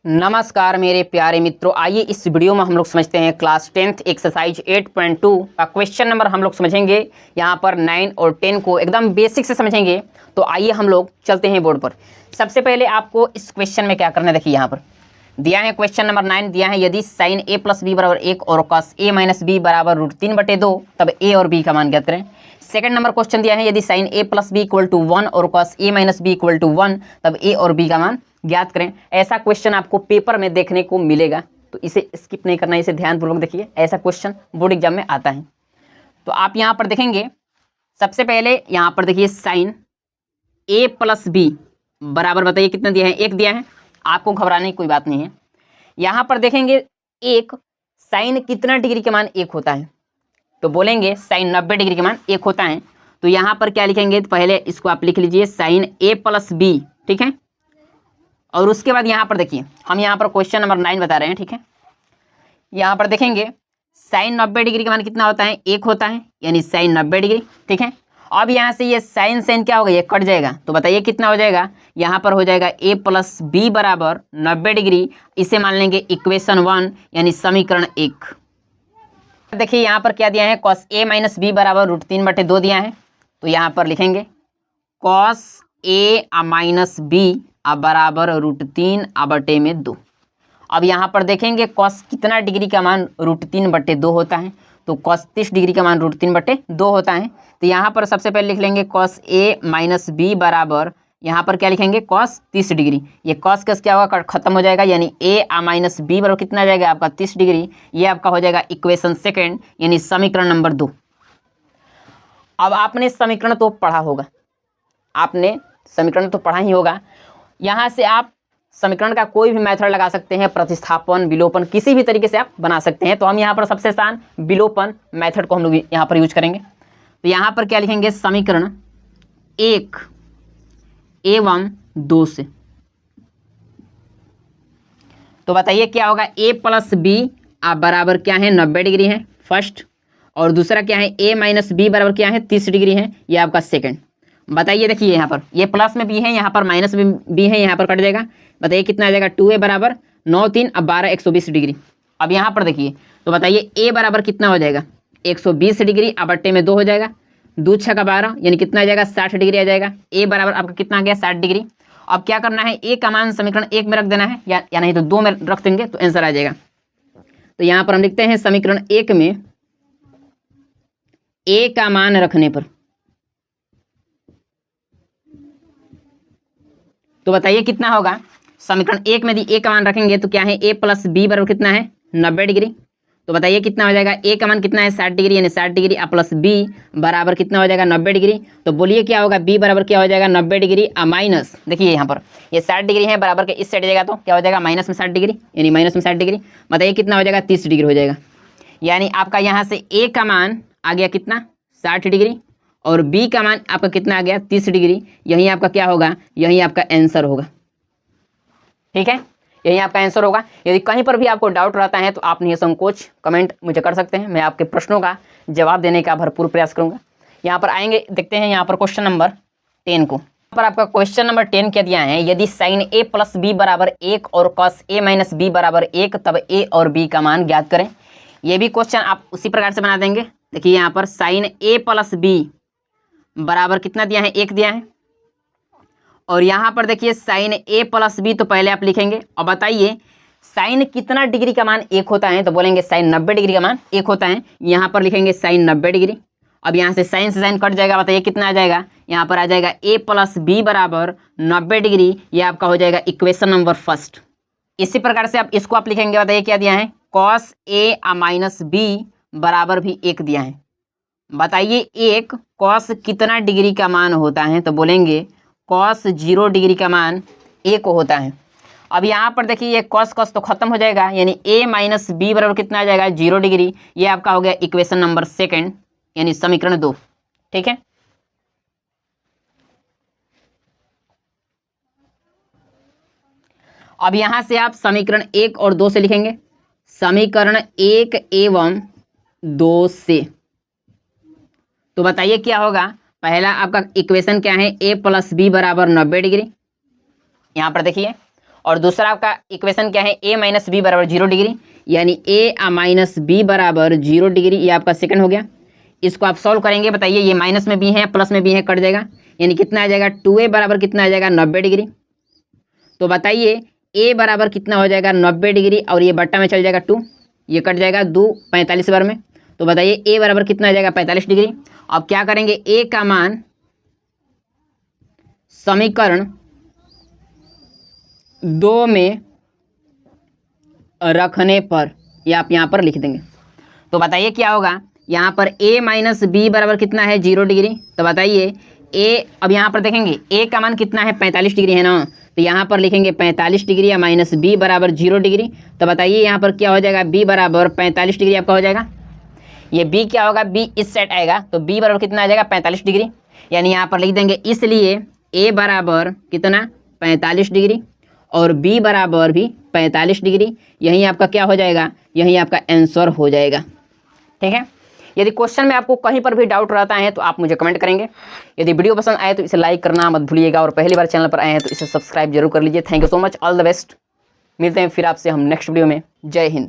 नमस्कार मेरे प्यारे मित्रों, आइए इस वीडियो में हम लोग समझते हैं क्लास 10th एक्सरसाइज 8.2 का क्वेश्चन नंबर हम लोग समझेंगे। यहाँ पर 9 और 10 को एकदम बेसिक से समझेंगे। तो आइए हम लोग चलते हैं बोर्ड पर। सबसे पहले आपको इस क्वेश्चन में क्या करना है, देखिए यहाँ पर दिया है क्वेश्चन नंबर 9 दिया है, यदि साइन a प्लस बी बराबर 1 और कॉस a माइनस बी बराबर √3/2 तब a और b का मान ज्ञात करें। सेकंड नंबर क्वेश्चन दिया है, यदि sine a plus B equal to 1 और cos a minus B equal to 1 तब a और b का मान ज्ञात करें। ऐसा क्वेश्चन आपको पेपर में देखने को मिलेगा, तो इसे स्किप नहीं करना, इसे ध्यानपूर्वक देखिए। ऐसा क्वेश्चन बोर्ड एग्जाम में आता है। तो आप यहाँ पर देखेंगे, सबसे पहले यहाँ पर देखिए साइन a प्लस बी बराबर, बताइए कितना दिया है, 1 दिया है। आपको घबराने की कोई बात नहीं है। यहाँ पर देखेंगे एक साइन कितना डिग्री के मान 1 होता है, तो बोलेंगे साइन 90 डिग्री के मान 1 होता है। तो यहाँ पर क्या लिखेंगे, तो पहले इसको आप लिख लीजिए साइन a प्लस बी, ठीक है। और उसके बाद यहाँ पर देखिए, हम यहाँ पर क्वेश्चन नंबर 9 बता रहे हैं, ठीक है। यहाँ पर देखेंगे साइन 90 डिग्री का मान कितना होता है, 1 होता है, यानी साइन 90 डिग्री, ठीक है। अब यहाँ से ये साइन साइन क्या होगा, ये कट जाएगा, तो बताइए कितना हो जाएगा। यहाँ पर हो जाएगा a प्लस बी बराबर 90 डिग्री, इसे मान लेंगे इक्वेशन 1 यानी समीकरण 1। देखिए यहाँ पर क्या दिया है, कॉस a माइनस बी बराबर √3/2 दिया है। तो यहाँ पर लिखेंगे कॉस a माइनस बी बराबर √3/2। अब यहाँ पर देखेंगे कॉस कितना डिग्री का मान √3/2 होता है, तो कॉस 30 डिग्री का मान √3/2 होता है। तो यहाँ पर सबसे पहले लिख लेंगे कॉस a माइनस बी बराबर, यहाँ पर क्या लिखेंगे कॉस 30 डिग्री। ये कॉस कस क्या होगा, खत्म हो जाएगा, यानी a माइनस बी बराबर कितना आ जाएगा आपका 30 डिग्री। ये आपका हो जाएगा इक्वेशन सेकेंड यानी समीकरण नंबर 2। अब आपने समीकरण तो पढ़ा होगा, आपने समीकरण तो पढ़ा ही होगा। यहाँ से आप समीकरण का कोई भी मेथड लगा सकते हैं, प्रतिस्थापन, विलोपन, किसी भी तरीके से आप बना सकते हैं। तो हम यहाँ पर सबसे आसान विलोपन मेथड को हम लोग यहाँ पर यूज करेंगे। तो यहाँ पर क्या लिखेंगे, समीकरण 1 एवं 2 से। तो बताइए क्या होगा, a प्लस बी बराबर क्या है 90 डिग्री है फर्स्ट, और दूसरा क्या है a माइनस बी बराबर क्या है 30 डिग्री है, ये आपका सेकंड। बताइए देखिए यहाँ पर ये प्लस में भी है, यहाँ पर माइनस में भी है, यहाँ पर कट जाएगा। बताइए कितना आ जाएगा, 2a बराबर 9 3 12 120 डिग्री। अब यहाँ पर देखिए, तो बताइए a बराबर कितना हो जाएगा 120 डिग्री, बट्टे में 2 हो जाएगा, 2 6 12 यानी कितना आ जाएगा 60 डिग्री आ जाएगा। a बराबर आपका कितना आ गया 60 डिग्री। अब क्या करना है, a का मान समीकरण 1 में रख देना है, या नहीं तो 2 में रख देंगे तो आंसर आ जाएगा। तो यहाँ पर हम लिखते हैं समीकरण 1 में a का मान रखने पर, तो बताइए कितना होगा। समीकरण 1 में यदि a का मान रखेंगे तो क्या है, a प्लस बी बराबर कितना है 90 डिग्री। तो बताइए कितना हो जाएगा, a का मान कितना है 60 डिग्री, यानी 60 डिग्री प्लस b बराबर कितना हो जाएगा 90 डिग्री। तो बोलिए क्या होगा, b बराबर क्या हो जाएगा 90 डिग्री माइनस, देखिए यहाँ पर ये 60 डिग्री है, बराबर के इस साइड जाएगा तो क्या हो जाएगा माइनस में 60 डिग्री, यानी माइनस में 60 डिग्री। बताइए कितना हो जाएगा 30 डिग्री हो जाएगा। यानी आपका यहाँ से a का मान आ गया कितना 60 डिग्री, और b का मान आपका कितना आ गया 30 डिग्री। यही आपका क्या होगा, यही आपका आंसर होगा, ठीक है, यही आपका आंसर होगा। यदि कहीं पर भी आपको डाउट रहता है तो आप निसंकोच कमेंट मुझे कर सकते हैं, मैं आपके प्रश्नों का जवाब देने का भरपूर प्रयास करूंगा। यहाँ पर आएंगे, देखते हैं यहाँ पर क्वेश्चन नंबर 10 को। यहाँ पर आपका क्वेश्चन नंबर 10 क्या दिया है, यदि साइन a प्लस बी बराबर 1 और कॉस a माइनस बी बराबर 1 तब a और b का मान ज्ञात करें। ये भी क्वेश्चन आप उसी प्रकार से बना देंगे। देखिए यहाँ पर साइन a प्लस बी बराबर कितना दिया है 1 दिया है, और यहाँ पर देखिए साइन a प्लस बी, तो पहले आप लिखेंगे। और बताइए साइन कितना डिग्री का मान 1 होता है, तो बोलेंगे साइन 90 डिग्री का मान 1 होता है। यहाँ पर लिखेंगे साइन 90 डिग्री। अब यहाँ से साइन से साइन कट जाएगा, बताइए कितना आ जाएगा, यहाँ पर आ जाएगा a प्लस बी बराबर 90 डिग्री, ये आपका हो जाएगा इक्वेशन नंबर फर्स्ट। इसी प्रकार से आप इसको आप लिखेंगे, बताइए क्या दिया है, कॉस a माइनस बी बराबर भी 1 दिया है। बताइए एक कॉस कितना डिग्री का मान होता है, तो बोलेंगे कॉस 0 डिग्री का मान 1 होता है। अब यहाँ पर देखिए ये कॉस कॉस तो खत्म हो जाएगा, यानी a माइनस बी बराबर कितना आ जाएगा 0 डिग्री। ये आपका हो गया इक्वेशन नंबर सेकंड यानी समीकरण 2, ठीक है। अब यहाँ से आप समीकरण 1 और 2 से लिखेंगे, समीकरण 1 एवं 2 से। तो बताइए क्या होगा, पहला आपका इक्वेशन क्या है, a प्लस बी बराबर 90 डिग्री, यहाँ पर देखिए। और दूसरा आपका इक्वेशन क्या है, a माइनस बी बराबर 0 डिग्री, यानी a माइनस बी बराबर 0 डिग्री, ये आपका सेकंड हो गया। इसको आप सॉल्व करेंगे, बताइए ये माइनस में भी है प्लस में भी है, कट जाएगा, यानी कितना आ जाएगा 2a बराबर कितना आ जाएगा 90 डिग्री। तो बताइए a बराबर कितना हो जाएगा 90 डिग्री, और ये बट्टा में चल जाएगा 2, ये कट जाएगा 2 45 बार में। तो बताइए a बराबर कितना आ जाएगा 45 डिग्री। अब क्या करेंगे, a का मान समीकरण 2 में रखने पर, ये आप यहाँ पर लिख देंगे। तो बताइए क्या होगा, यहाँ पर a माइनस बी बराबर कितना है 0 डिग्री। तो बताइए a, अब यहाँ पर देखेंगे a का मान कितना है 45 डिग्री है ना, तो यहाँ पर लिखेंगे 45 डिग्री या माइनस बी बराबर 0 डिग्री। तो बताइए यहाँ पर क्या हो जाएगा, b बराबर 45 डिग्री आपका हो जाएगा। ये b क्या होगा, b इस सेट आएगा, तो b बराबर कितना आ जाएगा 45 डिग्री, यानी यहाँ पर लिख देंगे इसलिए a बराबर कितना 45 डिग्री और b बराबर भी 45 डिग्री। यही आपका क्या हो जाएगा, यही आपका आंसर हो जाएगा। ठीक है, यदि क्वेश्चन में आपको कहीं पर भी डाउट रहता है तो आप मुझे कमेंट करेंगे। यदि वीडियो पसंद आए तो इसे लाइक करना मत भूलिएगा, और पहली बार चैनल पर आए हैं तो इसे सब्सक्राइब जरूर कर लीजिए। Thank you so much, all the best. मिलते हैं फिर आपसे हम नेक्स्ट वीडियो में। जय हिंद।